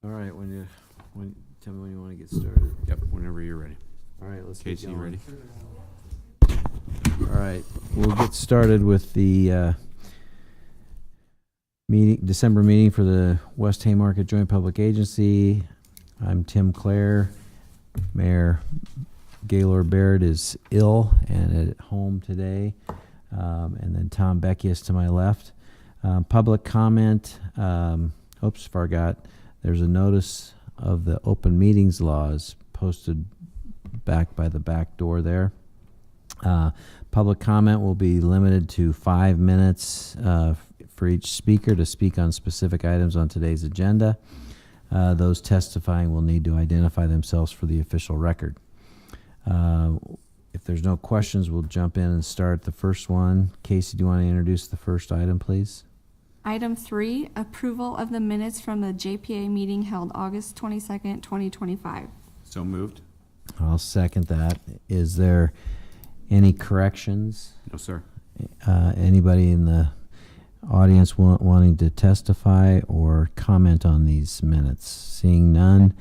All right, tell me when you want to get started. Yep, whenever you're ready. All right, let's Casey, get you going. ready? All right, we'll get started with the December meeting for the West Haymarket Joint Public Agency. I'm Tim Clare. Mayor Gaylord Baird is ill and at home today. And then Tom Beckius to my left. Public comment. Forgot. There's a notice of the open meetings laws posted back by the back door there. Public comment will be limited to 5 minutes for each speaker to speak on specific items on today's agenda. Those testifying will need to identify themselves for the official record. If there's no questions, we'll jump in and start the first one. Casey, do you want to introduce the first item, please? Item 3, approval of the minutes from the JPA meeting held August 22nd, 2025. So moved? I'll second that. Is there any corrections? No, sir. Anybody in the audience wanting to testify or comment on these minutes? Seeing none,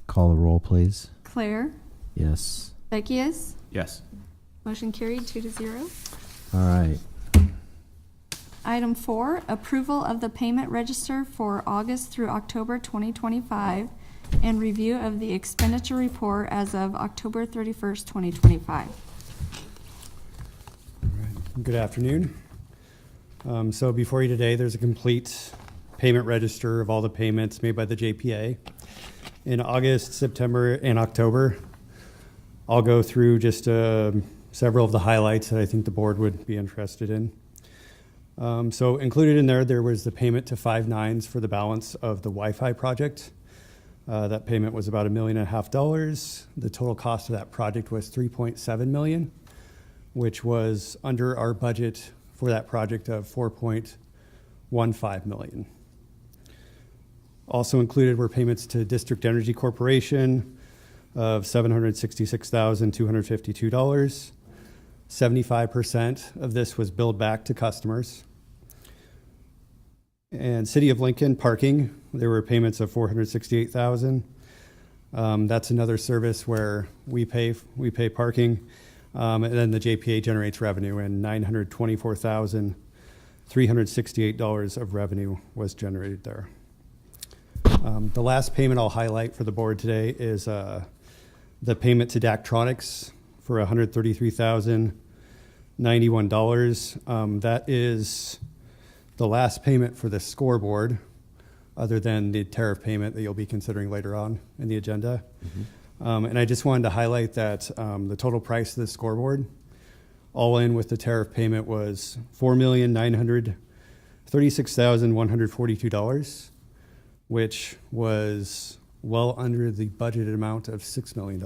call the roll, please. Claire? Yes. Beckius? Yes. Motion carried 2-0. All right. Item 4, approval of the payment register for August through October 2025 and review of the expenditure report as of October 31st, 2025. Good afternoon. So before you today, there's a complete payment register of all the payments made by the JPA. In August, September, and October, I'll go through just several of the highlights that I think the board would be interested in. So included in there was the payment to 5 Nines for the balance of the Wi-Fi project. That payment was about $1.5 million. The total cost of that project was $3.7 million, which was under our budget for that project of $4.15 million. Also included were payments to District Energy Corporation of $766,252. 75% of this was billed back to customers. And City of Lincoln parking, there were payments of $468,000. That's another service where we pay parking, and then the JPA generates revenue, and $924,368 of revenue was generated there. The last payment I'll highlight for the board today is the payment to Daktronics for $133,091. That is the last payment for the scoreboard, other than the tariff payment that you'll be considering later on in the agenda. Mm-hmm. And I just wanted to highlight that the total price of the scoreboard, all in with the tariff payment, was $4,936,142, which was well under the budgeted amount of $6 million.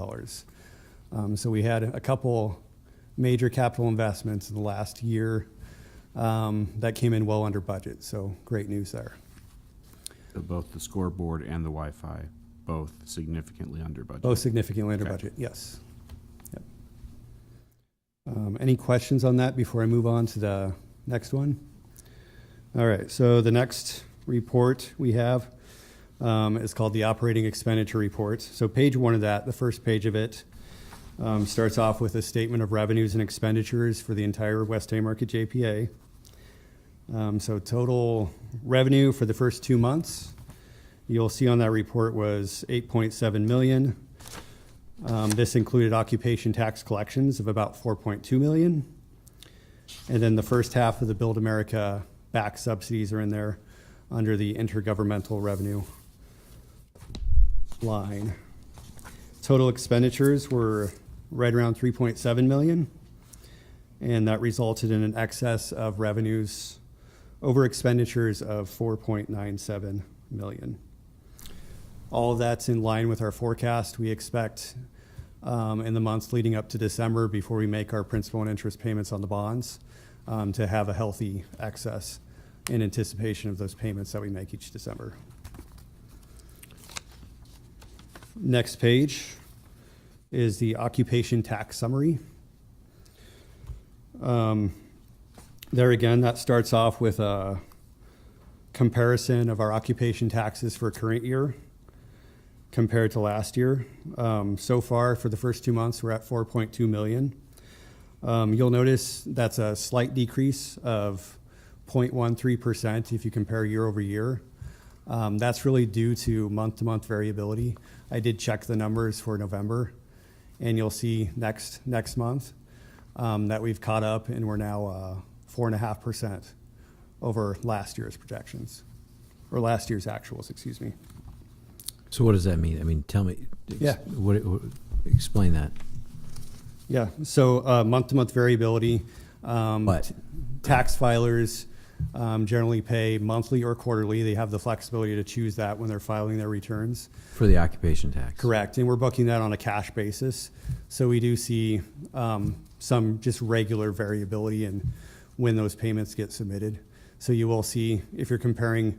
So we had a couple major capital investments in the last year that came in well under budget. So great news there. So both the scoreboard and the Wi-Fi, both significantly under budget. Both significantly under budget, yes. Yep. Any questions on that before I move on to the next one? All right, so the next report we have is called the Operating Expenditure Report. So page 1 of that, the first page of it, starts off with a statement of revenues and expenditures for the entire West Haymarket JPA. So total revenue for the first 2 months, you'll see on that report, was $8.7 million. This included occupation tax collections of about $4.2 million. And then the first half of the Build America back subsidies are in there under the intergovernmental revenue line. Total expenditures were right around $3.7 million, and that resulted in an excess of revenues over expenditures of $4.97 million. All of that's in line with our forecast. We expect in the months leading up to December, before we make our principal and interest payments on the bonds, to have a healthy excess in anticipation of those payments that we make each December. Next page is the occupation tax summary. There again, that starts off with a comparison of our occupation taxes for current year compared to last year. So far, for the first 2 months, we're at 4.2 million. You'll notice that's a slight decrease of 0.13% if you compare year over year. That's really due to month-to-month variability. I did check the numbers for November, and you'll see next month that we've caught up, and we're now 4.5% over last year's projections, or last year's actuals, excuse me. So what does that mean? I mean, tell me. Yeah. Explain that. Yeah, so month-to-month variability. What? Tax filers generally pay monthly or quarterly. They have the flexibility to choose that when they're filing their returns. For the occupation tax. Correct, and we're booking that on a cash basis. So we do see some just regular variability in when those payments get submitted. So you will see, if you're comparing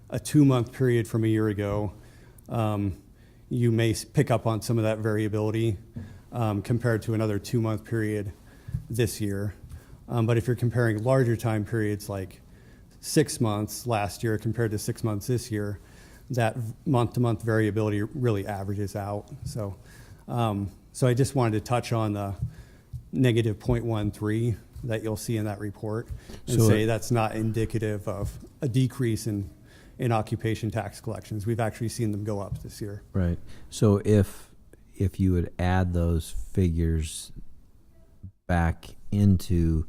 a 2-month period from a year ago, you may pick up on some of that variability compared to another 2-month period this year. But if you're comparing larger time periods like 6 months last year compared to 6 months this year, that month-to-month variability really averages out. So I just wanted to touch on the negative 0.13 that you'll see in that report and say that's not indicative of a decrease in occupation tax collections. We've actually seen them go up this year. Right. So if you would add those figures back into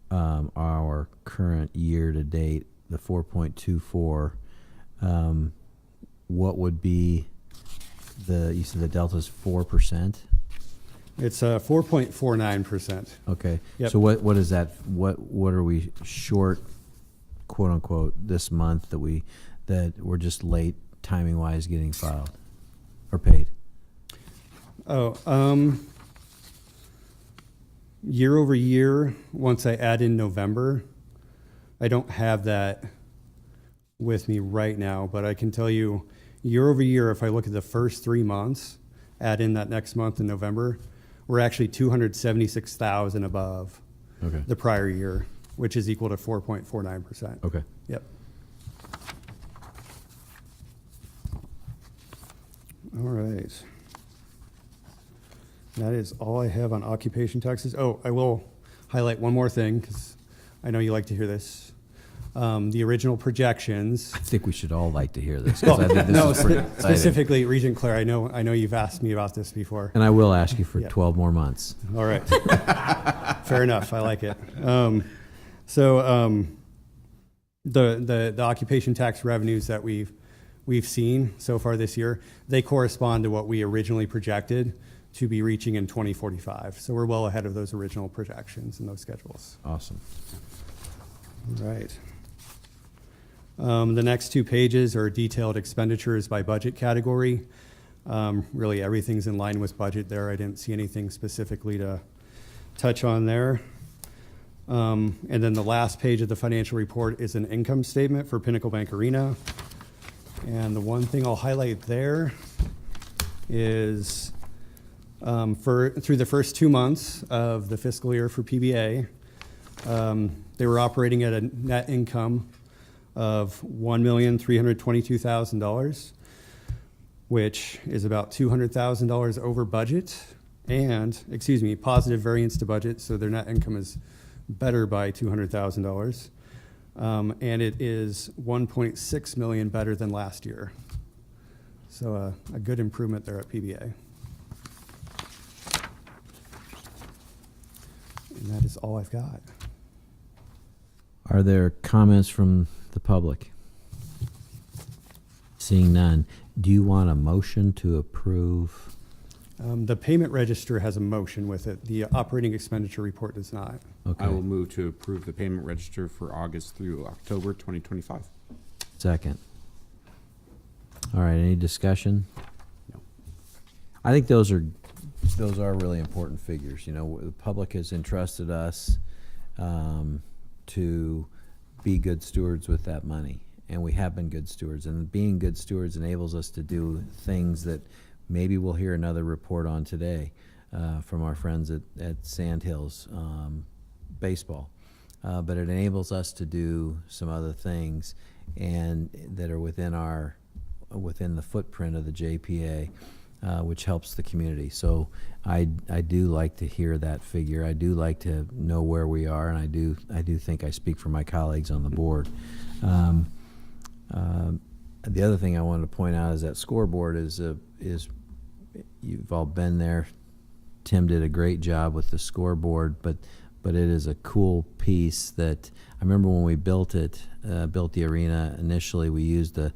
our current year to date, the 4.24, what would be you said the delta is 4%? It's 4.49%. Okay. Yep. So what is that? What are we short, quote unquote, this month that we're just late timing wise getting filed or paid? Year over year, once I add in November, I don't have that with me right now, but I can tell you year over year, if I look at the first 3 months, add in that next month in November, we're actually 276,000 above the prior year, which is equal to 4.49%. Okay. Yep. All right. That is all I have on occupation taxes. Oh, I will highlight one more thing because I know you like to hear this. The original projections. I think we should all like to hear this because I think this is pretty exciting. Specifically, Regent Claire, I know you've asked me about this before. And I will ask you for 12 more months. All right. Fair enough. I like it. The occupation tax revenues that we've seen so far this year, they correspond to what we originally projected to be reaching in 2045. So we're well ahead of those original projections and those schedules. Awesome. All right. The next 2 pages are detailed expenditures by budget category. Really everything's in line with budget there. I didn't see anything specifically to touch on there. And then the last page of the financial report is an income statement for Pinnacle Bank Arena. And the one thing I'll highlight there is through the first 2 months of the fiscal year for PBA, they were operating at a net income of $1,322,000, which is about $200,000 over budget and, positive variance to budget. So their net income is better by $200,000. And it is 1.6 million better than last year. So a good improvement there at PBA. And that is all I've got. Are there comments from the public? Seeing none, do you want a motion to approve? The payment register has a motion with it. The operating expenditure report does not. Okay. I will move to approve the payment register for August through October 2025. Second. All right, any discussion? No. I think those are really important figures. You know, the public has entrusted us to be good stewards with that money, and we have been good stewards. And being good stewards enables us to do things that maybe we'll hear another report on today from our friends at Sandhills baseball. But it enables us to do some other things. and that are within the footprint of the JPA, which helps the community. So I do like to hear that figure. I do like to know where we are, and I do think I speak for my colleagues on the board. The other thing I wanted to point out is that scoreboard is you've all been there. Tim did a great job with the scoreboard, but it is a cool piece that I remember when we built the arena initially. We used the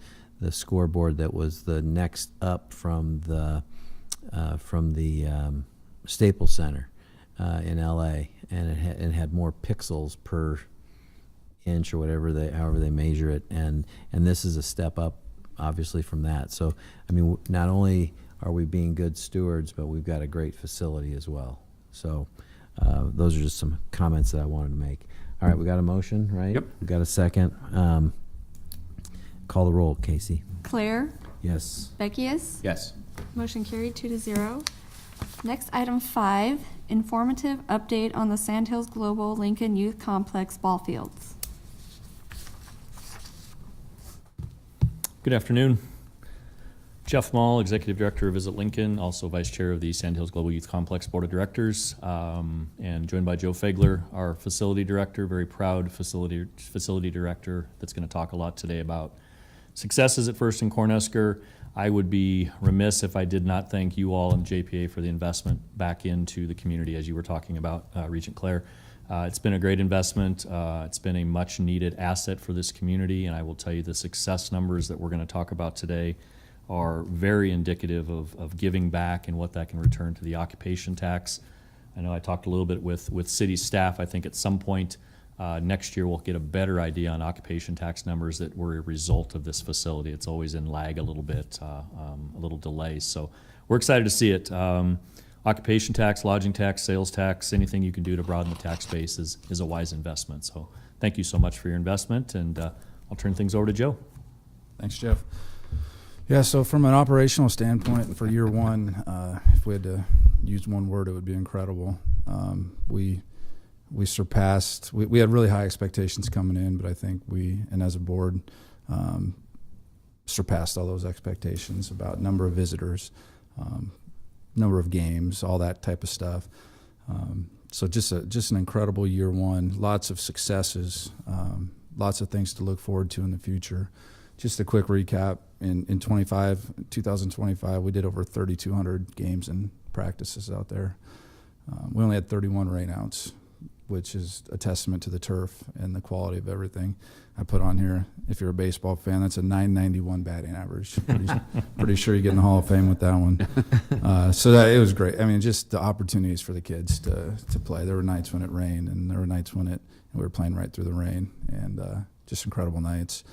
scoreboard that was the next up from the Staples Center in LA, and it had more pixels per inch or however they measure it, and this is a step up obviously from that. So I mean, not only are we being good stewards, but we've got a great facility as well. So those are just some comments that I wanted to make. All right, we got a motion, right? Yep. We got a second. Call the roll, Casey. Claire, Yes. Beckius, Yes. motion carried 2-0. Next, item 5, informative update on the Sandhills Global Lincoln Youth Complex ball fields. Good afternoon. Jeff Mall, Executive Director of Visit Lincoln, also Vice Chair of the Sandhills Global Youth Complex Board of Directors, and joined by Joe Fegler, our Facility Director, very proud facility director that's going to talk a lot today about successes at First and Cornhusker. I would be remiss if I did not thank you all in JPA for the investment back into the community, as you were talking about, Regent Claire. It's been a great investment. It's been a much needed asset for this community, and I will tell you the success numbers that we're going to talk about today are very indicative of giving back and what that can return to the occupation tax. I know I talked a little bit with city staff. I think at some point next year we'll get a better idea on occupation tax numbers that were a result of this facility. It's always in lag a little bit, a little delay. So we're excited to see it. Occupation tax, lodging tax, sales tax, anything you can do to broaden the tax base is a wise investment. So thank you so much for your investment, and I'll turn things over to Joe. Thanks, Jeff. Yeah, so from an operational standpoint for year one, if we had to use one word, it would be incredible. We surpassed, we had really high expectations coming in, but I think and as a board, surpassed all those expectations about number of visitors, number of games, all that type of stuff. So just an incredible year one, lots of successes, lots of things to look forward to in the future. Just a quick recap, in 2025, we did over 3,200 games and practices out there. We only had 31 rainouts, which is a testament to the turf and the quality of everything. I put on here, if you're a baseball fan, that's a .991 batting average. Pretty sure you get in the Hall of Fame with that one. So it was great. I mean, just the opportunities for the kids to play. There were nights when it rained, and there were nights when we were playing right through the rain, and just incredible nights.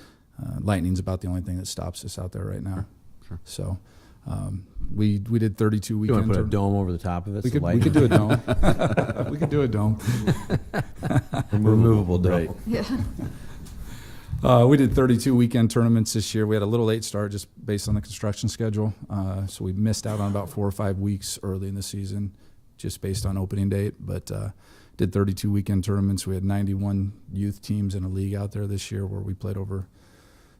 Lightning's about the only thing that stops us out there right now. Sure. So we did 32 You weekends. want to put a dome over the top of it? We so could do a dome. We could do a dome. removable dome. Right. Yeah. We did 32 weekend tournaments this year. We had a little late start just based on the construction schedule. So we missed out on about 4 or 5 weeks early in the season just based on opening date. But did 32 weekend tournaments. We had 91 youth teams in a league out there this year where we played over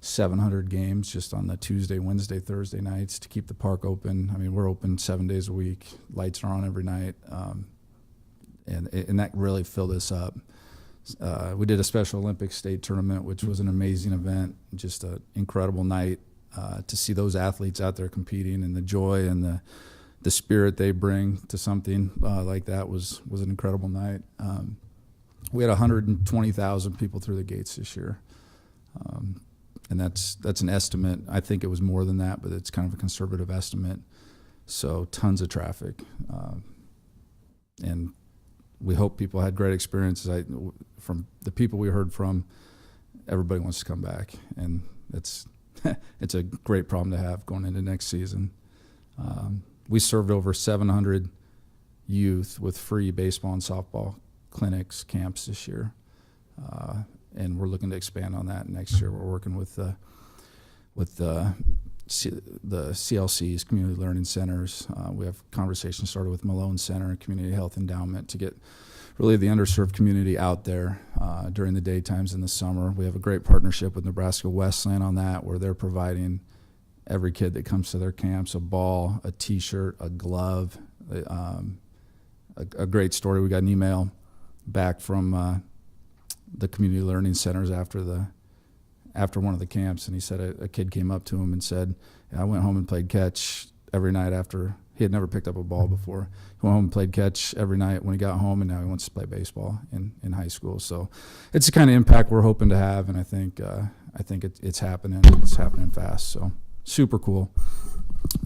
700 games just on the Tuesday, Wednesday, Thursday nights to keep the park open. I mean, we're open 7 days a week. Lights are on every night. And that really filled us up. We did a Special Olympics state tournament, which was an amazing event, just an incredible night to see those athletes out there competing, and the joy and the spirit they bring to something like that was an incredible night. We had 120,000 people through the gates this year. And that's an estimate. I think it was more than that, but it's kind of a conservative estimate. So tons of traffic. And we hope people had great experiences. From the people we heard from, everybody wants to come back. And it's a great problem to have going into next season. We served over 700 youth with free baseball and softball clinics, camps this year. And we're looking to expand on that next year. We're working with the CLCs, Community Learning Centers. We have conversations started with Malone Center and Community Health Endowment to get really the underserved community out there during the daytimes in the summer. We have a great partnership with Nebraska Westland on that, where they're providing every kid that comes to their camps a ball, a T-shirt, a glove. A great story. We got an email back from the community learning centers after one of the camps, and he said a kid came up to him and said, "I went home and played catch every night after." He had never picked up a ball before. He went home and played catch every night when he got home, and now he wants to play baseball in high school. So it's the kind of impact we're hoping to have, and I think it's happening. It's happening fast. So super cool.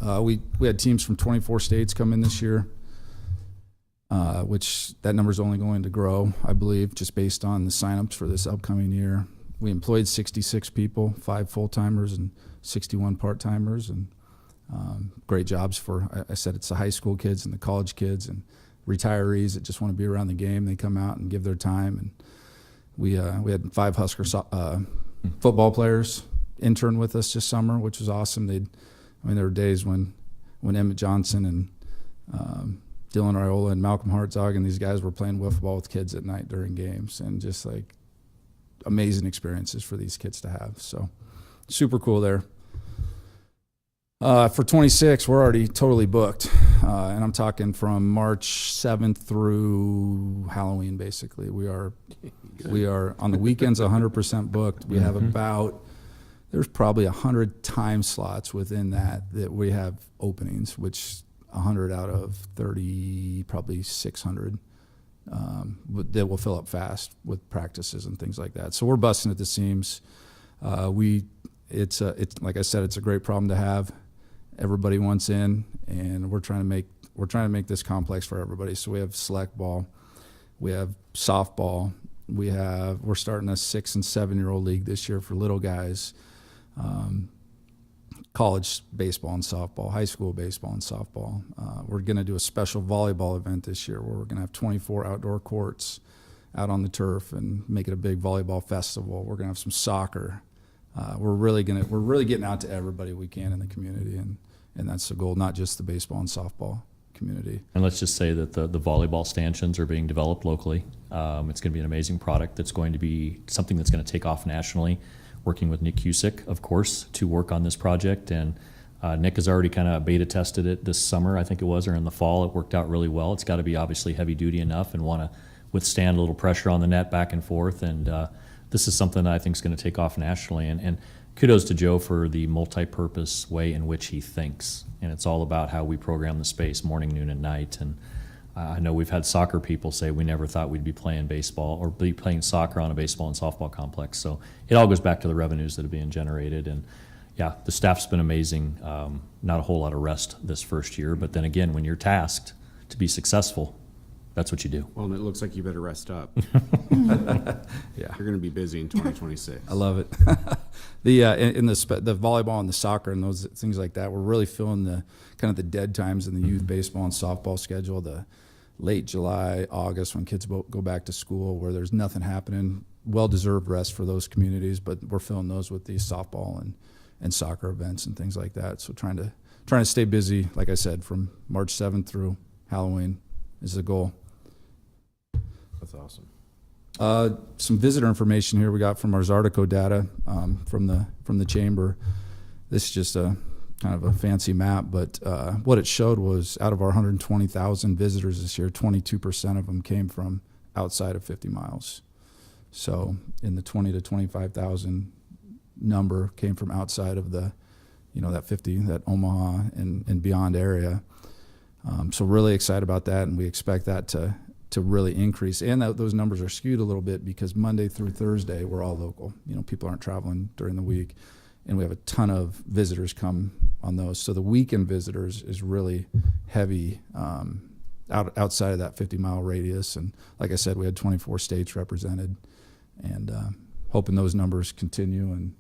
We had teams from 24 states come in this year, which that number is only going to grow, I believe, just based on the signups for this upcoming year. We employed 66 people, 5 full-timers and 61 part-timers, and great jobs for, I said, it's the high school kids and the college kids and retirees that just want to be around the game. They come out and give their time. And we had 5 Husker football players intern with us this summer, which was awesome. There were days when Emmett Johnson and Dylan Raiola and Malcolm Hartzog and these guys were playing wiffle ball with kids at night during games, and just like amazing experiences for these kids to have. So super cool there. For 26, we're already totally booked, and I'm talking from March 7th through Halloween. Basically, we are on the weekends 100% booked. We have there's probably 100 time slots within that we have openings, which 100 out of 30, probably 600 that will fill up fast with practices and things like that. So we're busting at the seams. It's like I said, it's a great problem to have. Everybody wants in, and we're trying to make this complex for everybody. So we have select ball, we have softball, we're starting a 6 and 7-year-old league this year for little guys. College baseball and softball, high school baseball and softball. We're going to do a special volleyball event this year where we're going to have 24 outdoor courts out on the turf and make it a big volleyball festival. We're going to have some soccer. We're really getting out to everybody we can in the community, and that's the goal, not just the baseball and softball community. And let's just say that the volleyball stanchions are being developed locally. It's going to be an amazing product that's going to be something that's going to take off nationally. Working with Nick Cusick, of course, to work on this project. And Nick has already kind of beta tested it this summer, I think it was, or in the fall. It worked out really well. It's got to be obviously heavy duty enough and want to withstand a little pressure on the net back and forth. And this is something that I think is going to take off nationally. And kudos to Joe for the multi-purpose way in which he thinks. And it's all about how we program the space morning, noon, and night. And I know we've had soccer people say we never thought we'd be playing baseball or be playing soccer on a baseball and softball complex. So it all goes back to the revenues that are being generated. And yeah, the staff's been amazing. Not a whole lot of rest this first year, but then again, when you're tasked to be successful, that's what you do. Well, and it looks like you better rest up. Yeah, You're going to be busy in 2026. I love it. The volleyball and the soccer and those things like that, we're really feeling the kind of the dead times in the youth baseball and softball schedule, the late July, August, when kids go back to school, where there's nothing happening. Well-deserved rest for those communities, but we're filling those with these softball and soccer events and things like that. So trying to stay busy, like I said, from March 7th through Halloween is the goal. That's awesome. Some visitor information here we got from our Zartico data from the chamber. This is just a kind of a fancy map, but what it showed was out of our 120,000 visitors this year, 22% of them came from outside of 50 miles. So in the 20 to 25,000 number came from outside of the, that Omaha and beyond area. So really excited about that, and we expect that to really increase. And those numbers are skewed a little bit because Monday through Thursday, we're all local. People aren't traveling during the week, and we have a ton of visitors come on those. So the weekend visitors is really heavy outside of that 50-mile radius. And like I said, we had 24 states represented, and hoping those numbers continue and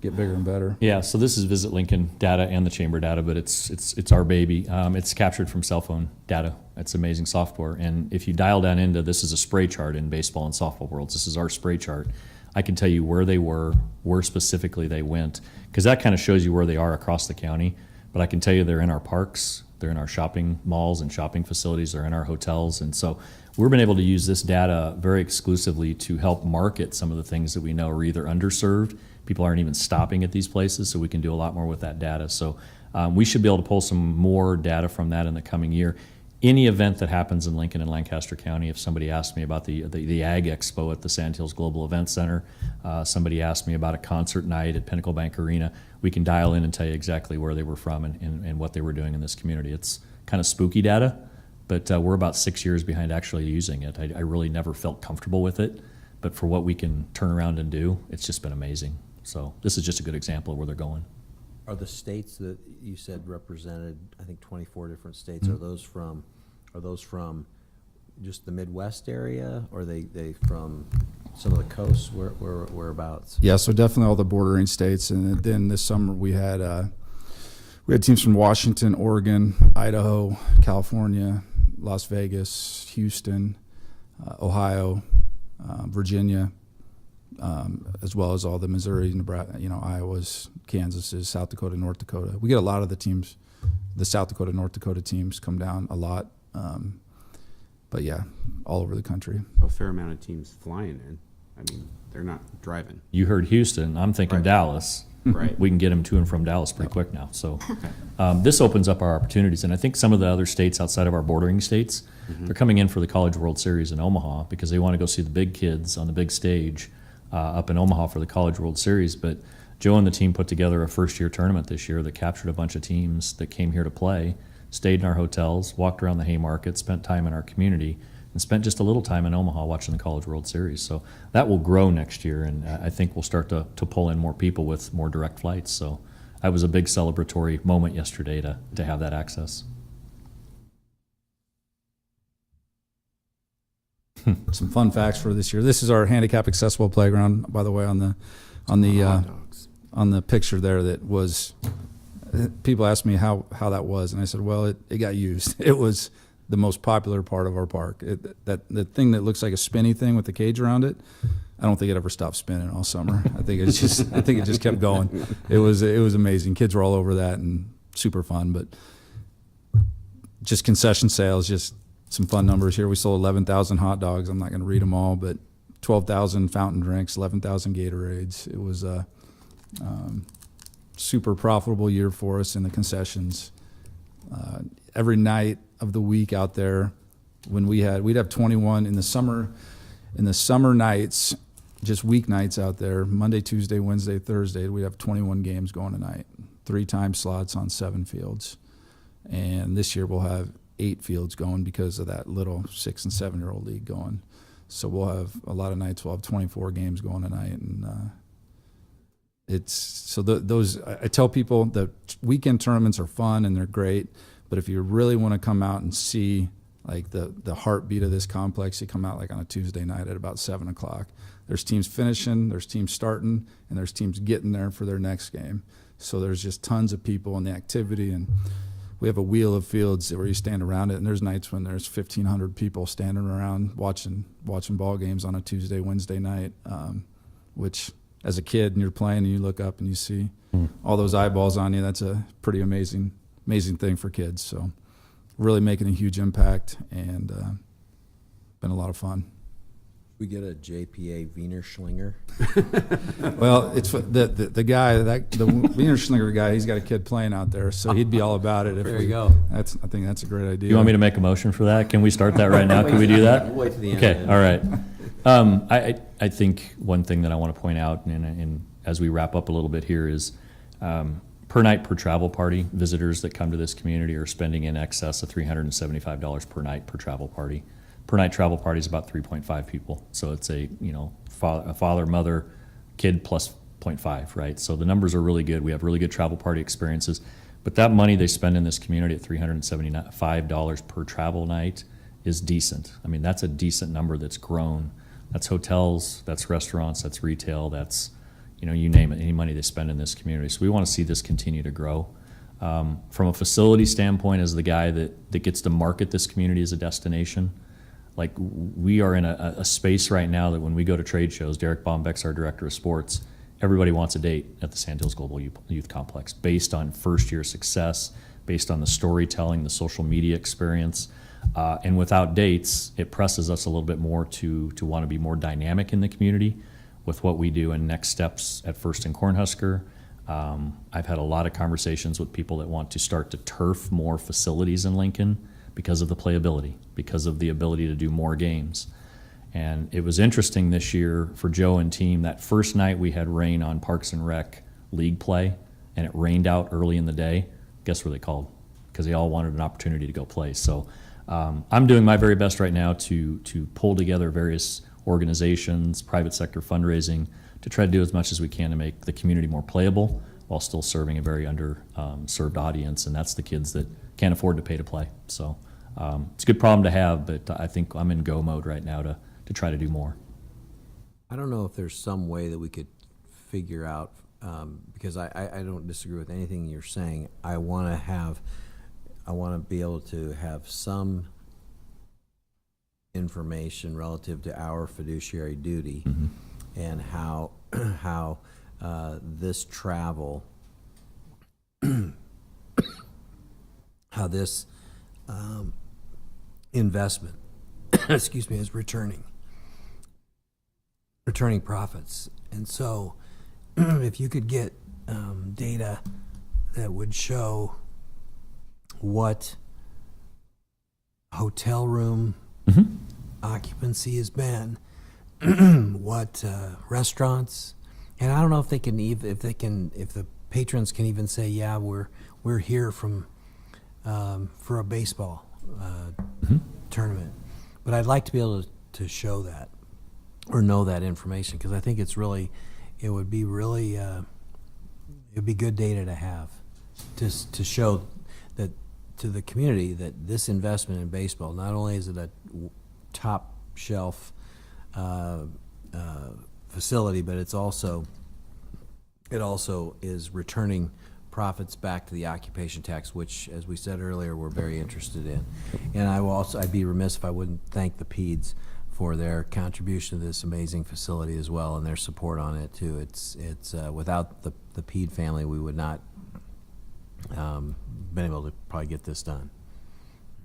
get bigger and better. Yeah, so this is Visit Lincoln data and the chamber data, but it's our baby. It's captured from cell phone data. It's amazing software. And if you dial down into, this is a spray chart in baseball and softball worlds. This is our spray chart. I can tell you where they were, where specifically they went, because that kind of shows you where they are across the county. But I can tell you they're in our parks, they're in our shopping malls and shopping facilities, they're in our hotels. And so we've been able to use this data very exclusively to help market some of the things that we know are either underserved. People aren't even stopping at these places, so we can do a lot more with that data. So we should be able to pull some more data from that in the coming year. Any event that happens in Lincoln and Lancaster County, if somebody asked me about the Ag Expo at the Sand Hills Global Event Center, somebody asked me about a concert night at Pinnacle Bank Arena, we can dial in and tell you exactly where they were from and what they were doing in this community. It's kind of spooky data, but we're about 6 years behind actually using it. I really never felt comfortable with it, but for what we can turn around and do, it's just been amazing. So this is just a good example of where they're going. Are the states that you said represented, I think 24 different states, are those from just the Midwest area, or are they from some of the coasts? Whereabouts? Yeah, so definitely all the bordering states. And then this summer we had teams from Washington, Oregon, Idaho, California, Las Vegas, Houston, Ohio, Virginia, as well as all the Missouri, Nebraska, Iowas, Kansases, South Dakota, North Dakota. We get a lot of the teams, the South Dakota, North Dakota teams come down a lot. But yeah, all over the country. A fair amount of teams flying in. I mean, they're not driving. You heard Houston, I'm thinking Right. Dallas. Right. We can get them to and from Dallas pretty quick now. So this opens up our opportunities. And I think some of the other states outside of our bordering states, they're coming in for the College World Series in Omaha because they want to go see the big kids on the big stage up in Omaha for the College World Series. But Joe and the team put together a first-year tournament this year that captured a bunch of teams that came here to play, stayed in our hotels, walked around the Haymarket, spent time in our community, and spent just a little time in Omaha watching the College World Series. So that will grow next year, and I think we'll start to pull in more people with more direct flights. So that was a big celebratory moment yesterday to have that access. Some fun facts for this year. This is our handicap accessible playground, by the way, on the Hot dogs. on the picture there. That was, people asked me how that was, and I said, well, it got used. It was the most popular part of our park. The thing that looks like a spinny thing with the cage around it, I don't think it ever stopped spinning all summer. I think it just kept going. It was amazing. Kids were all over that and super fun. But just concession sales, just some fun numbers here. We sold 11,000 hot dogs. I'm not going to read them all, but 12,000 fountain drinks, 11,000 Gatorades. It was a super profitable year for us in the concessions. Every night of the week out there, we'd have 21 in the summer. In the summer nights, just weeknights out there, Monday, Tuesday, Wednesday, Thursday, we'd have 21 games going tonight, 3 time slots on 7 fields. And this year we'll have 8 fields going because of that little 6 and 7-year-old league going. So we'll have a lot of nights. We'll have 24 games going tonight, and I tell people that weekend tournaments are fun and they're great, but if you really want to come out and see like the heartbeat of this complex, you come out like on a Tuesday night at about 7 o'clock. There's teams finishing, there's teams starting, and there's teams getting there for their next game. So there's just tons of people and the activity, and we have a wheel of fields where you stand around it, and there's nights when there's 1,500 people standing around watching ball games on a Tuesday, Wednesday night, which as a kid and you're playing and you look up and you see all those eyeballs on you, that's a pretty amazing thing for kids. So really making a huge impact, and been a lot of fun. We get a JPA Wiener Schlinger. Well, it's the guy, the Wiener Schlinger guy, he's got a kid playing out there, so he'd be all about it. There you go. I think that's a great idea. You want me to make a motion for that? Can we start that right now? Can we do that? We'll wait to the end. Okay, all right. I think one thing that I want to point out, and as we wrap up a little bit here, is per night per travel party, visitors that come to this community are spending in excess of $375 per night per travel party. Per night travel party is about 3.5 people. So it's a father, mother, kid plus 0.5, right? So the numbers are really good. We have really good travel party experiences. But that money they spend in this community at $375 per travel night is decent. I mean, that's a decent number that's grown. That's hotels, that's restaurants, that's retail, that's, you name it, any money they spend in this community. So we want to see this continue to grow. From a facility standpoint, as the guy that gets to market this community as a destination, like we are in a space right now that when we go to trade shows, Derek Bombeck's our director of sports, everybody wants a date at the Sand Hills Global Youth Complex based on first-year success, based on the storytelling, the social media experience. And without dates, it presses us a little bit more to want to be more dynamic in the community with what we do and next steps at First and Cornhusker. I've had a lot of conversations with people that want to start to turf more facilities in Lincoln because of the playability, because of the ability to do more games. And it was interesting this year for Joe and team, that first night we had rain on Parks and Rec league play, and it rained out early in the day. Guess what they called? Because they all wanted an opportunity to go play. So I'm doing my very best right now to pull together various organizations, private sector fundraising, to try to do as much as we can to make the community more playable while still serving a very underserved audience, and that's the kids that can't afford to pay to play. So it's a good problem to have, but I think I'm in go mode right now to try to do more. I don't know if there's some way that we could figure out, because I don't disagree with anything you're saying. I want to be able to have some information relative to our fiduciary duty and how this travel, how this investment, excuse me, is returning profits. And so if you could get data that would show what hotel room occupancy has been, what restaurants, and I don't know if they can if the patrons can even say, yeah, we're here from for a baseball tournament, but I'd like to be able to show that or know that information, because I think it would be good data to have to show that to the community that this investment in baseball, not only is it a top shelf facility, but it also is returning profits back to the occupation tax, which, as we said earlier, we're very interested in. And I'd be remiss if I wouldn't thank the PEDS for their contribution to this amazing facility as well, and their support on it too. It's without the PED family, we would not been able to probably get this done.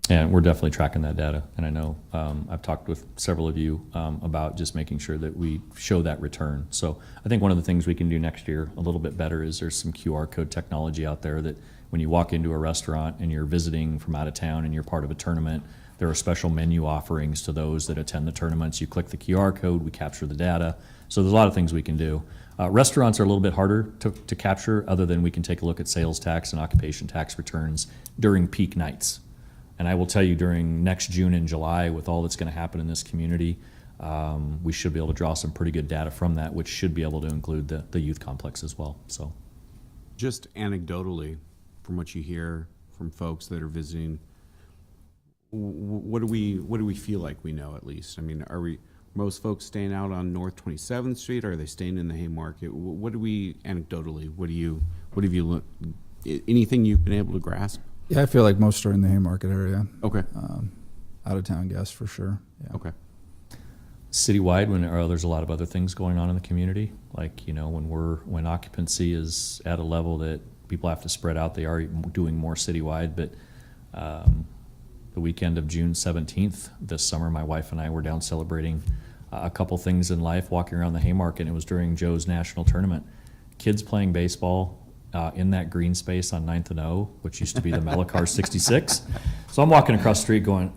And we're definitely tracking that data. And I know I've talked with several of you about just making sure that we show that return. So I think one of the things we can do next year a little bit better is there's some QR code technology out there that when you walk into a restaurant and you're visiting from out of town and you're part of a tournament, there are special menu offerings to those that attend the tournaments. You click the QR code, we capture the data. So there's a lot of things we can do. Restaurants are a little bit harder to capture, other than we can take a look at sales tax and occupation tax returns during peak nights. And I will tell you, during next June and July, with all that's going to happen in this community, we should be able to draw some pretty good data from that, which should be able to include the youth complex as well. So, just anecdotally, from what you hear from folks that are visiting, what do we feel like we know, at least? I mean, are most folks staying out on North 27th Street? Or are they staying in the Haymarket? What do we anecdotally? What have you looked? Anything you've been able to grasp? Yeah, I feel like most are in the Haymarket area. Okay. Out of town guests for sure. Yeah. Okay. citywide, there's a lot of other things going on in the community, like, when occupancy is at a level that people have to spread out, they are doing more citywide. But the weekend of June 17th this summer, my wife and I were down celebrating a couple things in life, walking around the Haymarket, and it was during Joe's national tournament. Kids playing baseball in that green space on 9th and O, which used to be the Mellicar 66. So I'm walking across the street going,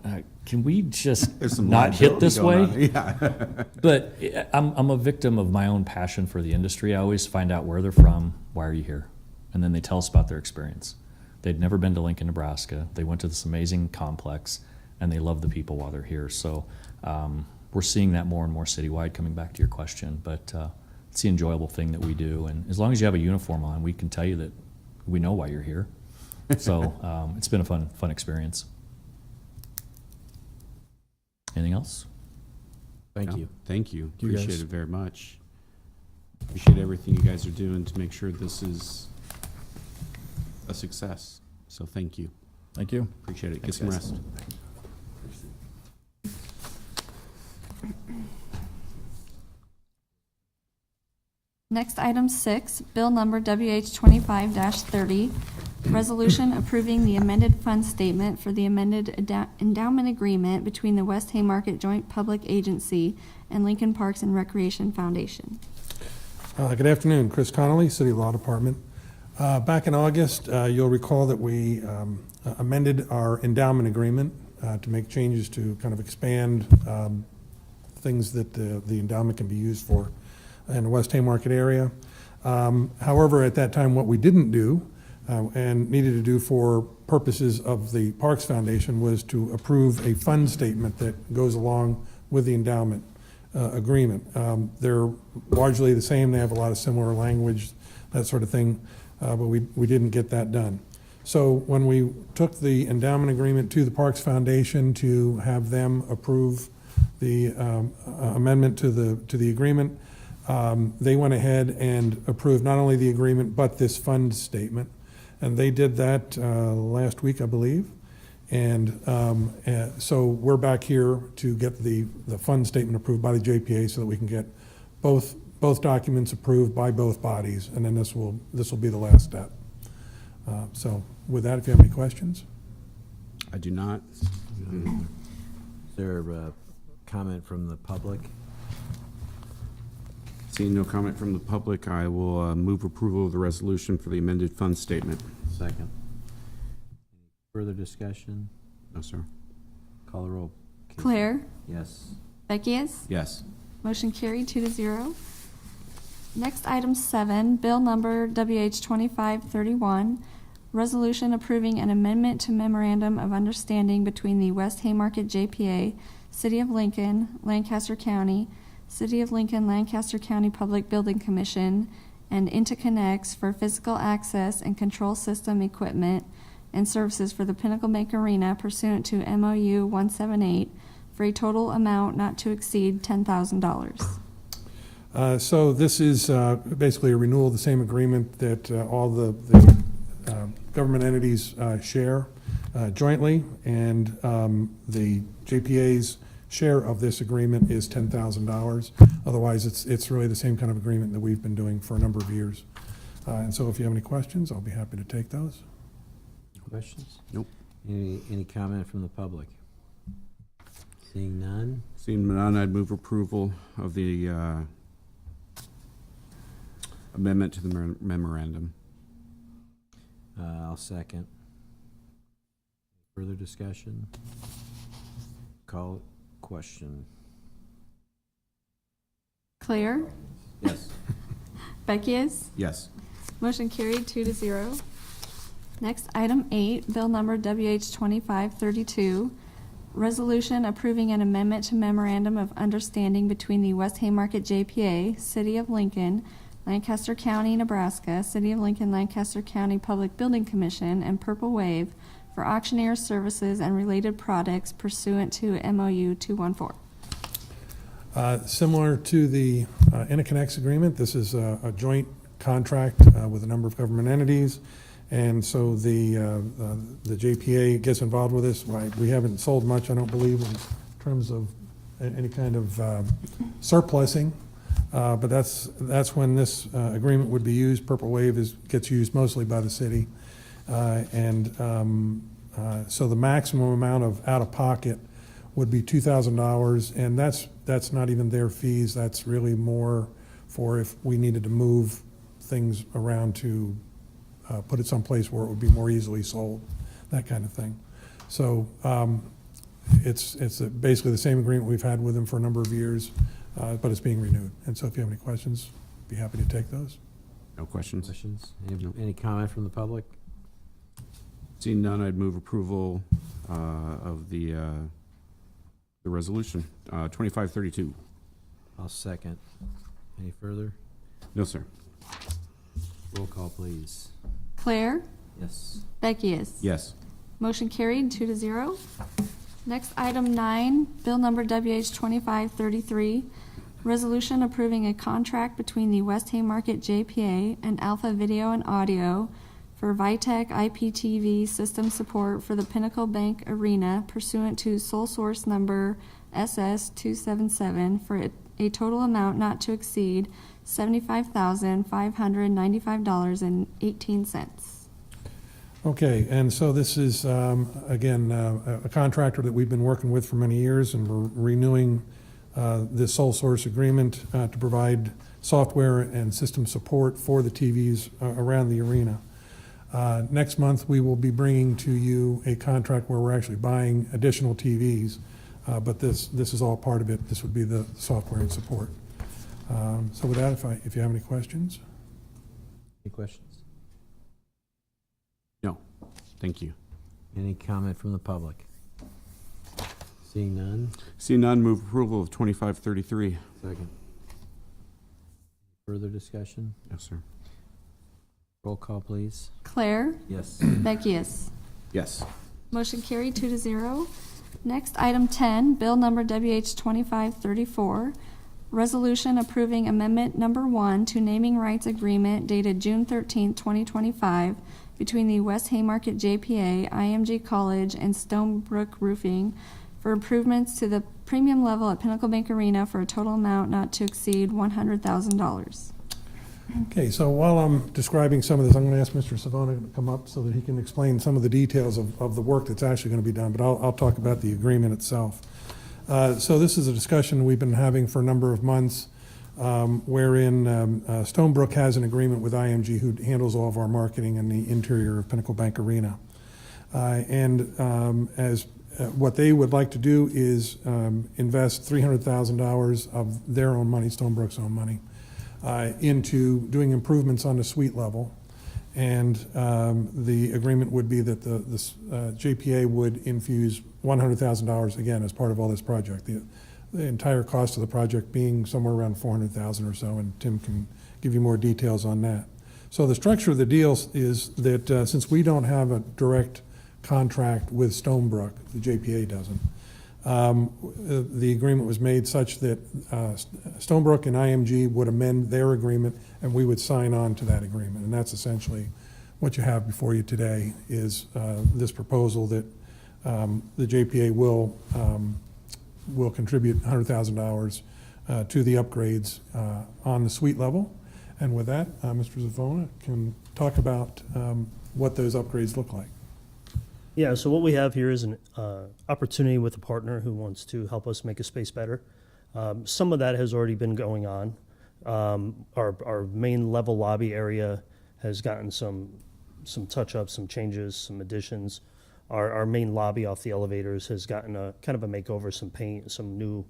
can we just not hit this way? Yeah. But I'm a victim of my own passion for the industry. I always find out where they're from, why are you here? And then they tell us about their experience. They'd never been to Lincoln, Nebraska. They went to this amazing complex, and they love the people while they're here. So we're seeing that more and more citywide, coming back to your question. But it's the enjoyable thing that we do. And as long as you have a uniform on, we can tell you that we know why you're here. So it's been a fun experience. Anything else? Thank you. Thank you. You guys. Appreciate it very much. Appreciate everything you guys are doing to make sure this is a success. So thank you. Thank you. Appreciate it. Thanks, Get some guys. rest. Next, item 6, bill number WH 25-30, Resolution approving the amended fund statement for the amended endowment agreement between the West Haymarket Joint Public Agency and Lincoln Parks and Recreation Foundation. Good afternoon, Chris Connolly, City Law Department. Back in August, you'll recall that we amended our endowment agreement to make changes to kind of expand things that the endowment can be used for in the West Haymarket area. However, at that time, what we didn't do and needed to do for purposes of the Parks Foundation was to approve a fund statement that goes along with the endowment agreement. They're largely the same. They have a lot of similar language, that sort of thing, but we didn't get that done. So when we took the endowment agreement to the Parks Foundation to have them approve the amendment to the agreement, they went ahead and approved not only the agreement but this fund statement, and they did that last week, I believe. And so we're back here to get the fund statement approved by the JPA so that we can get both documents approved by both bodies, and then this will be the last step. So with that, if you have any questions. I do not. Is there a comment from the public? Seeing no comment from the public, I will move approval of the resolution for the amended fund statement. Second. Further discussion? No, sir. Call the roll. Casey. Claire, Yes. Beckius, Yes. motion carried 2-0. Next, item 7, bill number WH2531, resolution approving an amendment to memorandum of understanding between the West Haymarket JPA, City of Lincoln, Lancaster County, City of Lincoln, Lancaster County Public Building Commission, and Interconnects for physical access and control system equipment and services for the Pinnacle Bank Arena pursuant to MOU 178 for a total amount not to exceed $10,000. So this is basically a renewal of the same agreement that all the government entities share jointly, and the JPA's share of this agreement is $10,000. Otherwise, it's really the same kind of agreement that we've been doing for a number of years. And so if you have any questions, I'll be happy to take those. Questions? Nope. Any comment from the public? Seeing none? Seeing none, I'd move approval of the amendment to the memorandum. I'll second. Further discussion? Call it. Question. Claire, Yes. Beckius, Yes. motion carried 2-0. Next, item 8, bill number WH2532, resolution approving an amendment to memorandum of understanding between the West Haymarket JPA, City of Lincoln, Lancaster County, Nebraska, City of Lincoln, Lancaster County Public Building Commission, and Purple Wave for auctioneer services and related products pursuant to MOU 214. Similar to the Interconnects agreement, this is a joint contract with a number of government entities, and so the JPA gets involved with this. We haven't sold much, I don't believe, in terms of any kind of surplusing, but that's when this agreement would be used. Purple Wave gets used mostly by the city. So the maximum amount of out-of-pocket would be $2,000, and that's not even their fees. That's really more for if we needed to move things around to put it someplace where it would be more easily sold, that kind of thing. So it's basically the same agreement we've had with them for a number of years, but it's being renewed. And so if you have any questions, I'd be happy to take those. No questions. Questions? No. Any comment from the public? Seeing none, I'd move approval of the resolution, 2532. I'll second. Any further? No, sir. Roll call, please. Claire, Yes. Beckius. Yes. Motion carried 2-0. Next, item 9, bill number WH2533, resolution approving a contract between the West Haymarket JPA and Alpha Video and Audio for Vitech IPTV system support for the Pinnacle Bank Arena pursuant to sole source number SS277 for a total amount not to exceed $75,595.18. Okay, and so this is, again, a contractor that we've been working with for many years, and we're renewing this sole source agreement to provide software and system support for the TVs around the arena. Next month, we will be bringing to you a contract where we're actually buying additional TVs, but this is all part of it. This would be the software and support. So with that, if you have any questions? Any questions? No, thank you. Any comment from the public? Seeing none? See none, move approval of 2533. Second. Further discussion? Yes, sir. Roll call, please. Claire, Yes. Beckius. Yes. Motion carried 2-0. Next, item 10, bill number WH 2534, resolution approving amendment number 1 to naming rights agreement dated June 13, 2025, between the West Haymarket JPA, IMG College, and Stonebrook Roofing for improvements to the premium level at Pinnacle Bank Arena for a total amount not to exceed $100,000. Okay, so while I'm describing some of this, I'm going to ask Mr. Savona to come up so that he can explain some of the details of the work that's actually going to be done, but I'll talk about the agreement itself. So this is a discussion we've been having for a number of months, wherein Stonebrook has an agreement with IMG, who handles all of our marketing in the interior of Pinnacle Bank Arena. What they would like to do is invest $300,000 of their own money, Stonebrook's own money, into doing improvements on the suite level. And the agreement would be that the JPA would infuse $100,000 again as part of all this project. The entire cost of the project being somewhere around $400,000 or so, and Tim can give you more details on that. So the structure of the deal is that since we don't have a direct contract with Stonebrook, the JPA doesn't, the agreement was made such that Stonebrook and IMG would amend their agreement, and we would sign on to that agreement. And that's essentially what you have before you today, is this proposal that the JPA will contribute $100,000 to the upgrades on the suite level. And with that, Mr. Zavona can talk about what those upgrades look like. Yeah, so what we have here is an opportunity with a partner who wants to help us make a space better. Some of that has already been going on. Our main level lobby area has gotten some touch-ups, some changes, some additions. Our main lobby off the elevators has gotten a kind of a makeover, some paint, some new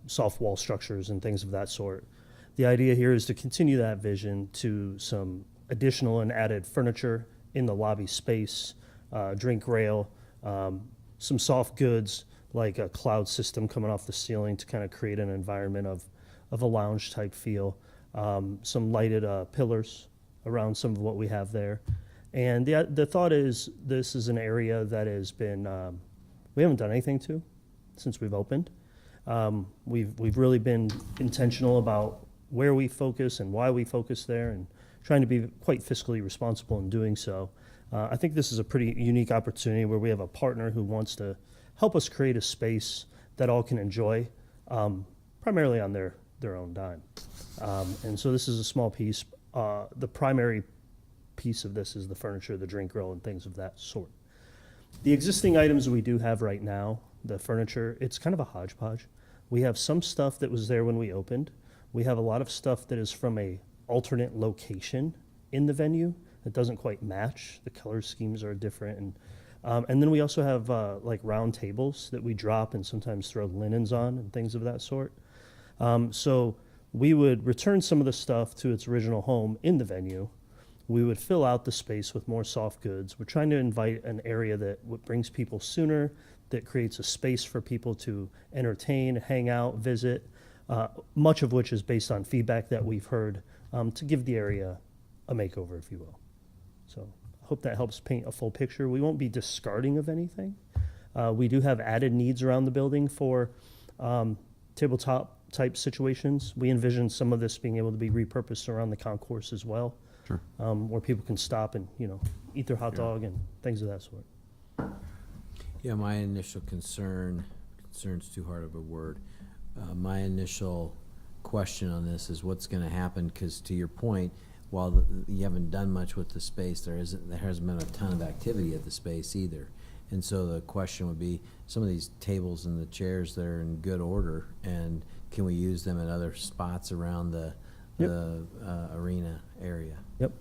soft wall structures and things of that sort. The idea here is to continue that vision to some additional and added furniture in the lobby space, drink rail, some soft goods like a cloud system coming off the ceiling to kind of create an environment of a lounge type feel, some lighted pillars around some of what we have there. And the thought is this is an area that has been, we haven't done anything to since we've opened. We've really been intentional about where we focus and why we focus there, and trying to be quite fiscally responsible in doing so. I think this is a pretty unique opportunity where we have a partner who wants to help us create a space that all can enjoy, primarily on their own dime. And so this is a small piece. The primary piece of this is the furniture, the drink grill, and things of that sort. The existing items we do have right now, the furniture, it's kind of a hodgepodge. We have some stuff that was there when we opened. We have a lot of stuff that is from a alternate location in the venue that doesn't quite match. The color schemes are different. And then we also have like round tables that we drop and sometimes throw linens on and things of that sort. So we would return some of the stuff to its original home in the venue. We would fill out the space with more soft goods. We're trying to invite an area that brings people sooner, that creates a space for people to entertain, hang out, visit, much of which is based on feedback that we've heard, to give the area a makeover, if you will. So I hope that helps paint a full picture. We won't be discarding of anything. We do have added needs around the building for tabletop type situations. We envision some of this being able to be repurposed around the concourse as well. Sure. Where people can stop and, eat their hot dog and things of that sort. Yeah, my initial concern's too hard of a word. My initial question on this is what's going to happen, because to your point, you haven't done much with the space, there hasn't been a ton of activity at the space either. And so the question would be, some of these tables and the chairs, they're in good order, and can we use them at other spots around the arena area? Yep.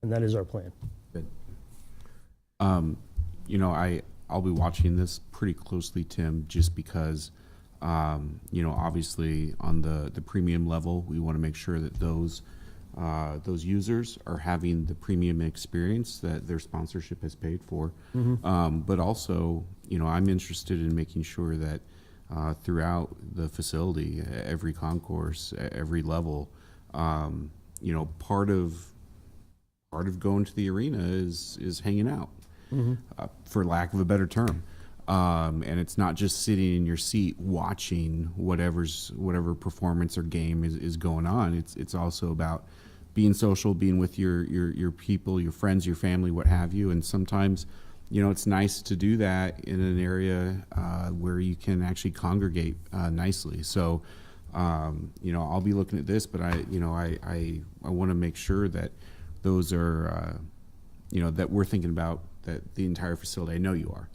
And that is our plan. Good. You know, I'll be watching this pretty closely, Tim, just because, you know, obviously on the premium level, we want to make sure that those users are having the premium experience that their sponsorship has paid for. But also, you know, I'm interested in making sure that throughout the facility, every concourse, every level, you know, part of going to the arena is hanging out, for lack of a better term. And it's not just sitting in your seat watching whatever performance or game is going on. It's also about being social, being with your people, your friends, your family, what have you. And sometimes, you know, it's nice to do that in an area where you can actually congregate nicely. So, you know, I'll be looking at this, but I want to make sure that those are, you know, that we're thinking about that the entire facility. I know you are.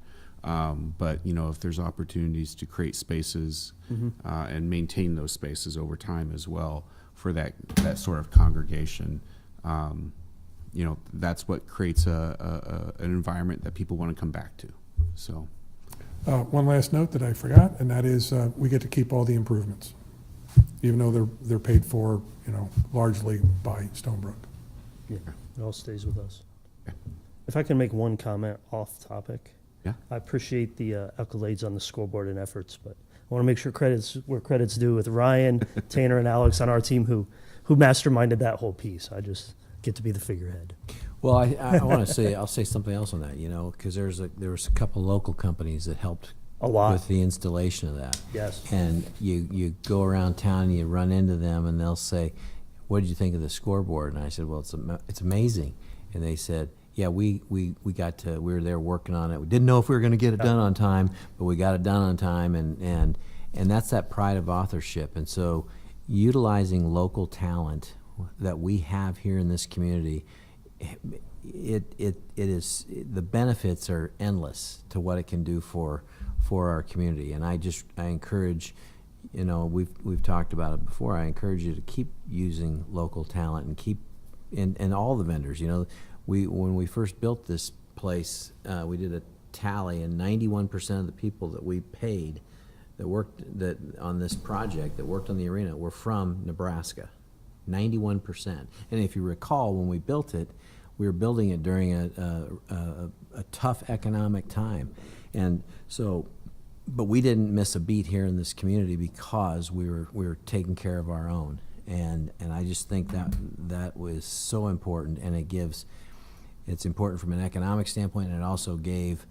But, you know, if there's opportunities to create spaces and maintain those spaces over time as well for that sort of congregation, you know, that's what creates an environment that people want to come back to. So, One last note that I forgot, and that is we get to keep all the improvements, even though they're paid for, you know, largely by Stonebrook. Yeah, it all stays with us. Okay. If I can make one comment off topic. Yeah. I appreciate the accolades on the scoreboard and efforts, but I want to make sure credits where credit's due with Ryan, Tanner, and Alex on our team who masterminded that whole piece. I just get to be the figurehead. Well, I want to say, I'll say something else on that, you know, because there was a couple local companies that helped A lot. with the installation of that. Yes. And you go around town and you run into them and they'll say, what did you think of the scoreboard? And I said, well, it's amazing. And they said, yeah, we were there working on it. We didn't know if we were going to get it done on time, but we got it done on time, and that's that pride of authorship. And so, utilizing local talent that we have here in this community, it is, the benefits are endless to what it can do for our community. And I encourage, you know, we've talked about it before. I encourage you to keep using local talent and keep and all the vendors, you know. When we first built this place, we did a tally, and 91% of the people that we paid that worked on this project, that worked on the arena, were from Nebraska. 91%. And if you recall, when we built it, we were building it during a tough economic time, and so. But we didn't miss a beat here in this community because we were taking care of our own, and I just think that was so important, and it's important from an economic standpoint, and it also gave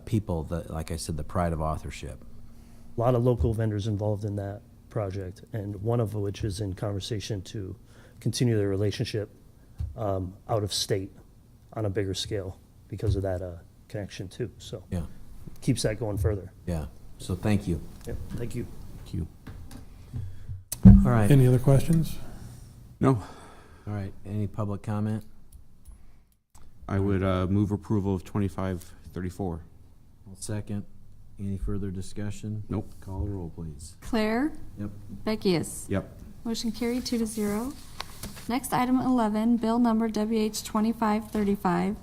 people, like I said, the pride of authorship. A lot of local vendors involved in that project, and one of which is in conversation to continue their relationship out of state on a bigger scale because of that connection too. So Yeah, keeps that going further. yeah. So thank you. Yep. Thank you. thank you. All right. Any other questions? No, All right. Any public comment? I would move approval of 2534. I'll second. Any further discussion? Nope. Call the roll, please. Claire, Yep. Beckius. Yep. Motion carried 2-0. Next, item 11, bill number WH 2535,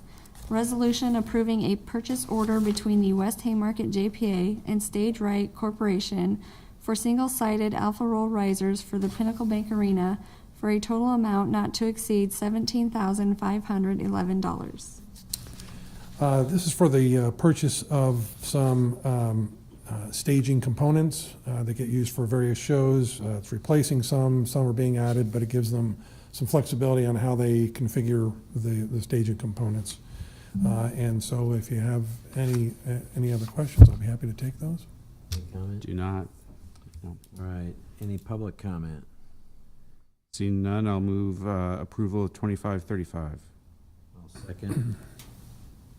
resolution approving a purchase order between the West Haymarket JPA and Stage Right Corporation for single-sided alpha roll risers for the Pinnacle Bank Arena for a total amount not to exceed $17,511. This is for the purchase of some staging components that get used for various shows. It's replacing some are being added, but it gives them some flexibility on how they configure the staging components. And so if you have any other questions, I'll be happy to take those. Any comment? Do not. No. All right. Any public comment? Seeing none, I'll move approval of 2535. I'll second.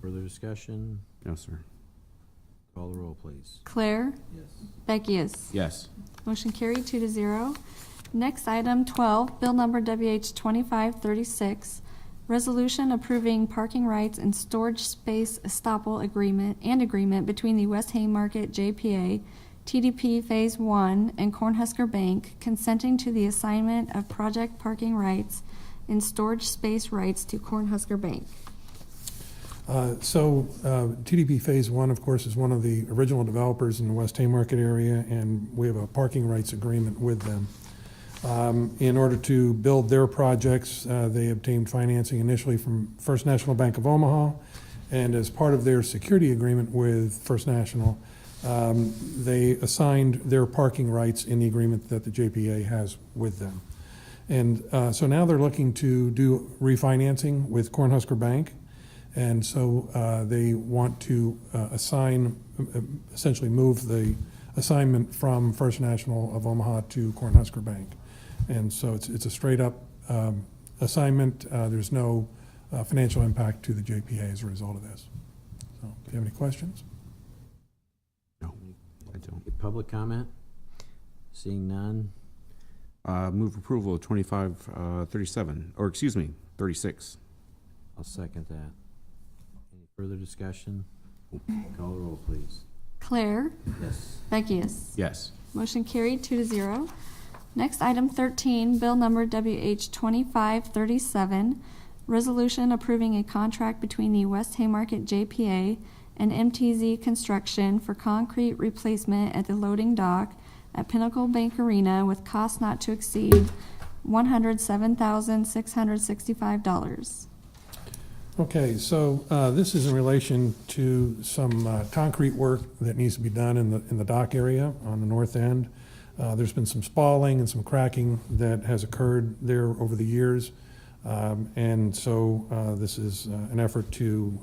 Further discussion? No, sir. Call the roll, please. Claire, Yes. Beckius. Yes. Motion carried 2-0. Next item, 12, Bill Number WH 2536, resolution approving parking rights and storage space estoppel agreement between the West Haymarket JPA, TDP Phase 1, and Cornhusker Bank, consenting to the assignment of project parking rights and storage space rights to Cornhusker Bank. TDP Phase 1, of course, is one of the original developers in the West Haymarket area, and we have a parking rights agreement with them. In order to build their projects, they obtained financing initially from First National Bank of Omaha, and as part of their security agreement with First National, they assigned their parking rights in the agreement that the JPA has with them. And so now they're looking to do refinancing with Cornhusker Bank, and so they want to essentially move the assignment from First National of Omaha to Cornhusker Bank. And so it's a straight up assignment. There's no financial impact to the JPA as a result of this. So, do you have any questions? No, I don't. Public comment? Seeing none. Move approval of 2537, or excuse me, 36. I'll second that. Any further discussion? Call the roll, please. Claire, Yes. Beckius. Yes. Motion carried 2-0. Next, item 13, Bill Number WH 2537, resolution approving a contract between the West Haymarket JPA and MTZ Construction for concrete replacement at the loading dock at Pinnacle Bank Arena with cost not to exceed $107,665. Okay, so this is in relation to some concrete work that needs to be done in the dock area on the north end. There's been some spalling and some cracking that has occurred there over the years. And so this is an effort to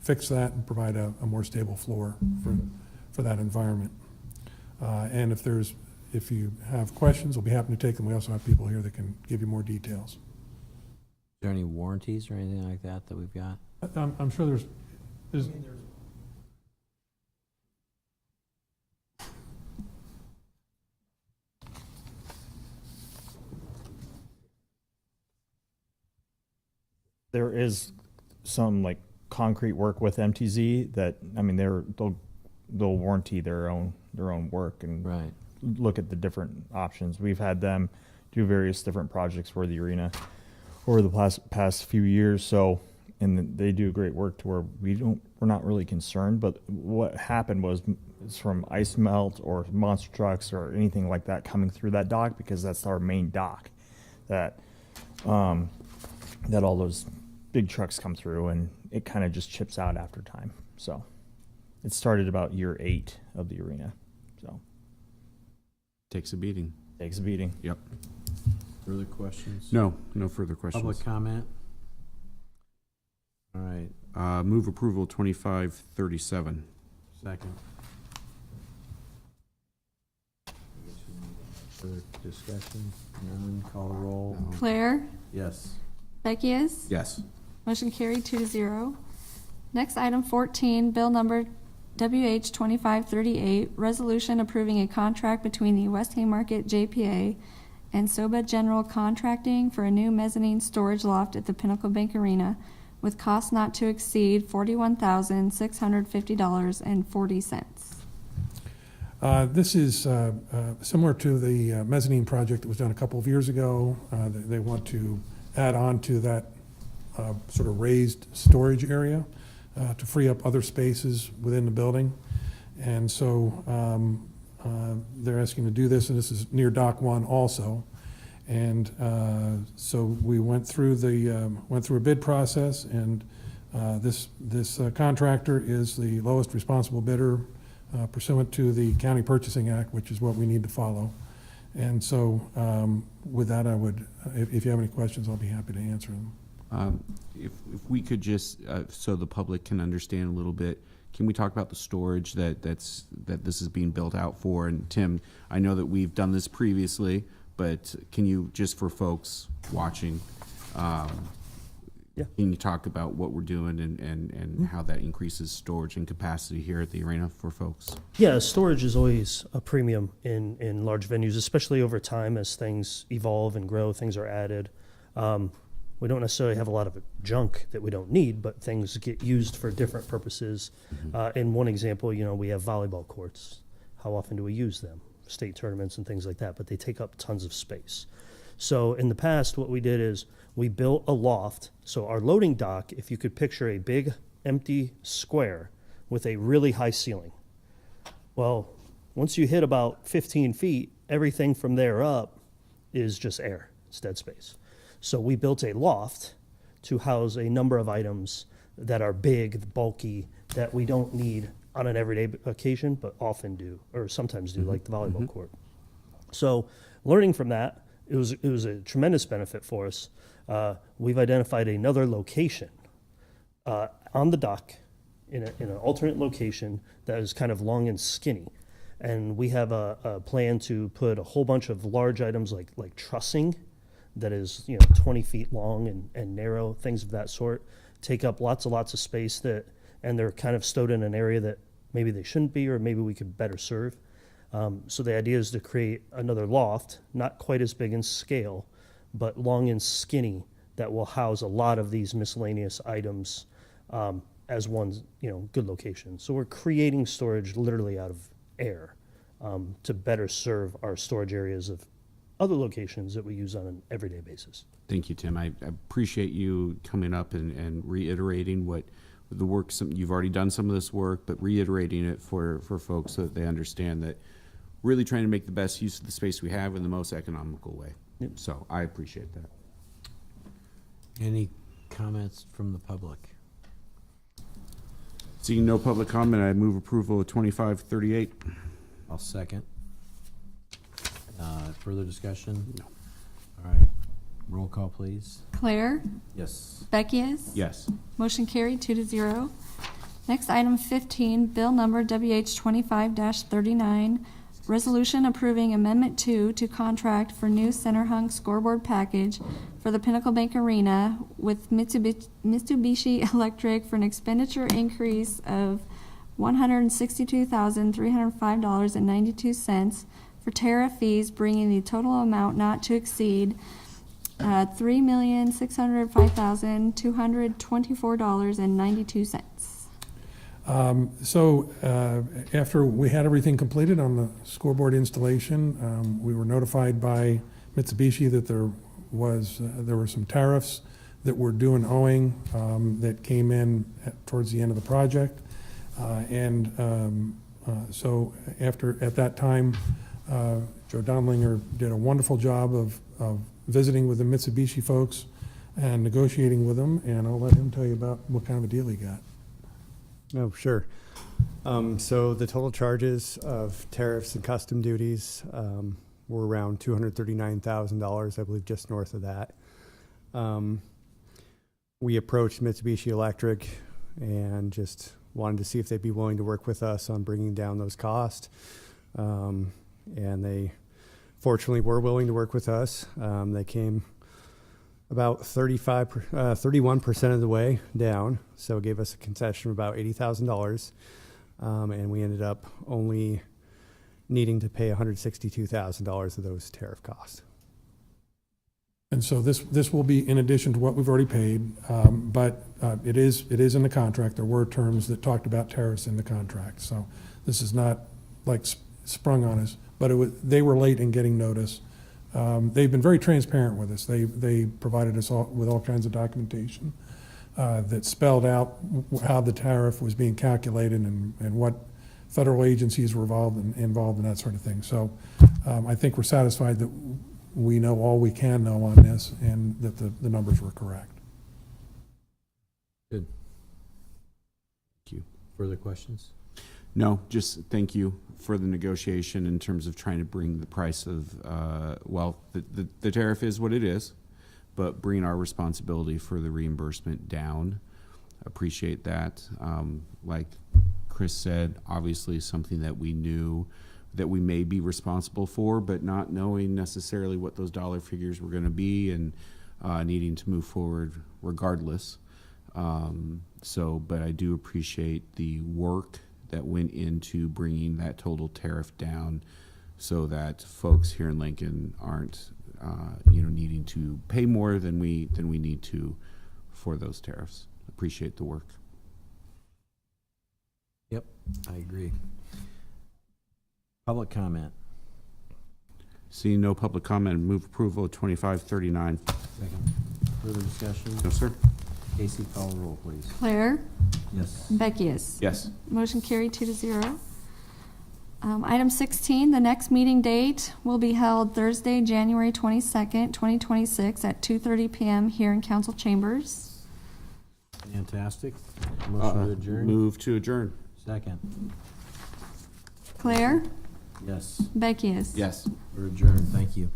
fix that and provide a more stable floor for that environment. And if you have questions, we'll be happy to take them. We also have people here that can give you more details. Is there any warranties or anything like that we've got? I'm sure there's There is some like concrete work with MTZ that, I mean, they'll warranty their own work and Right. look at the different options. We've had them do various different projects for the arena over the past few years. So, and they do great work to where we're not really concerned. But what happened was it's from ice melt or monster trucks or anything like that coming through that dock, because that's our main dock that all those big trucks come through, and it kind of just chips out after time. So it started about year 8 of the arena. So Takes a beating. takes a beating. Yep. Further questions? No further questions. Public comment? All right, Move approval 2537. second. Further discussion? None, call the roll. No. Claire, Yes. Beckius. Yes. Motion carried 2-0. Next, item 14, Bill Number WH 2538, resolution approving a contract between the West Haymarket JPA and Soba General Contracting for a new mezzanine storage loft at the Pinnacle Bank Arena with cost not to exceed $41,650.40. This is similar to the mezzanine project that was done a couple of years ago. They want to add on to that sort of raised storage area to free up other spaces within the building. And so they're asking to do this, and this is near Dock 1 also. And so we went through a bid process, and this contractor is the lowest responsible bidder pursuant to the County Purchasing Act, which is what we need to follow. And so with that, I would, if you have any questions, I'll be happy to answer them. If we could just, so the public can understand a little bit, can we talk about the storage that this is being built out for? And Tim, I know that we've done this previously, but can you, just for folks watching, Yeah. Can you talk about what we're doing and how that increases storage and capacity here at the arena for folks? Yeah, storage is always a premium in large venues, especially over time as things evolve and grow, things are added. We don't necessarily have a lot of junk that we don't need, but things get used for different purposes. In one example, we have volleyball courts. How often do we use them? State tournaments and things like that, but they take up tons of space. So in the past, what we did is we built a loft. So our loading dock, if you could picture a big empty square with a really high ceiling. Well, once you hit about 15 feet, everything from there up is just air. It's dead space. So we built a loft to house a number of items that are big, bulky, that we don't need on an everyday occasion, but often do, or sometimes do, like the volleyball court. So learning from that, it was a tremendous benefit for us. We've identified another location on the dock in an alternate location that is kind of long and skinny. And we have a plan to put a whole bunch of large items like trussing that is 20 feet long and narrow, things of that sort, take up lots of space and they're kind of stowed in an area that maybe they shouldn't be, or maybe we could better serve. So the idea is to create another loft, not quite as big in scale, but long and skinny, that will house a lot of these miscellaneous items as one good location. So we're creating storage literally out of air to better serve our storage areas of other locations that we use on an everyday basis. Thank you, Tim. I appreciate you coming up and reiterating what the work. You've already done some of this work, but reiterating it for folks so that they understand that really trying to make the best use of the space we have in the most economical way. Yep. So I appreciate that. Any comments from the public? Seeing no public comment, I move approval of 2538. I'll second. Further discussion? No. All right. Roll call, please. Claire? Yes. Beckius? Yes. Motion carried 2-0. Next, item 15, bill number WH 25-39, resolution approving Amendment 2 to contract for new center hung scoreboard package for the Pinnacle Bank Arena with Mitsubishi Electric for an expenditure increase of $162,305.92 for tariff fees, bringing the total amount not to exceed $3,605,224.92. After we had everything completed on the scoreboard installation, we were notified by Mitsubishi that there were some tariffs that were due and owing that came in towards the end of the project. So at that time, Joe Donlinger did a wonderful job of visiting with the Mitsubishi folks and negotiating with them, and I'll let him tell you about what kind of a deal he got. Oh, sure. So the total charges of tariffs and custom duties were around $239,000, I believe, just north of that. We approached Mitsubishi Electric and just wanted to see if they'd be willing to work with us on bringing down those costs. And they fortunately were willing to work with us. They came about 31% of the way down, so it gave us a concession of about $80,000, and we ended up only needing to pay $162,000 of those tariff costs. And so this will be in addition to what we've already paid, but it is in the contract. There were terms that talked about tariffs in the contract, so this is not like sprung on us. But they were late in getting notice. They've been very transparent with us. They provided us with all kinds of documentation that spelled out how the tariff was being calculated and what federal agencies were involved in that sort of thing. So I think we're satisfied that we know all we can know on this and that the numbers were correct. Good. Thank you. Further questions? No, just thank you for the negotiation in terms of trying to bring the price of, the tariff is what it is, but bring our responsibility for the reimbursement down. Appreciate that. Like Chris said, obviously something that we knew that we may be responsible for, but not knowing necessarily what those dollar figures were going to be. And needing to move forward regardless. But I do appreciate the work that went into bringing that total tariff down so that folks here in Lincoln aren't, needing to pay more than we need to for those tariffs. Appreciate the work. Yep, I agree. Public comment. Seeing no public comment, move approval of 2539. Second. Further discussion? No, sir. Casey, call the roll, please. Claire, Yes. Beckius. Yes. Motion carried 2-0. Item 16, the next meeting date will be held Thursday, January 22nd, 2026 at 2:30 PM here in council chambers. Fantastic. Motion to adjourn? Move to adjourn. Second. Claire, Yes. Beckius. Yes. We're adjourned. Thank you.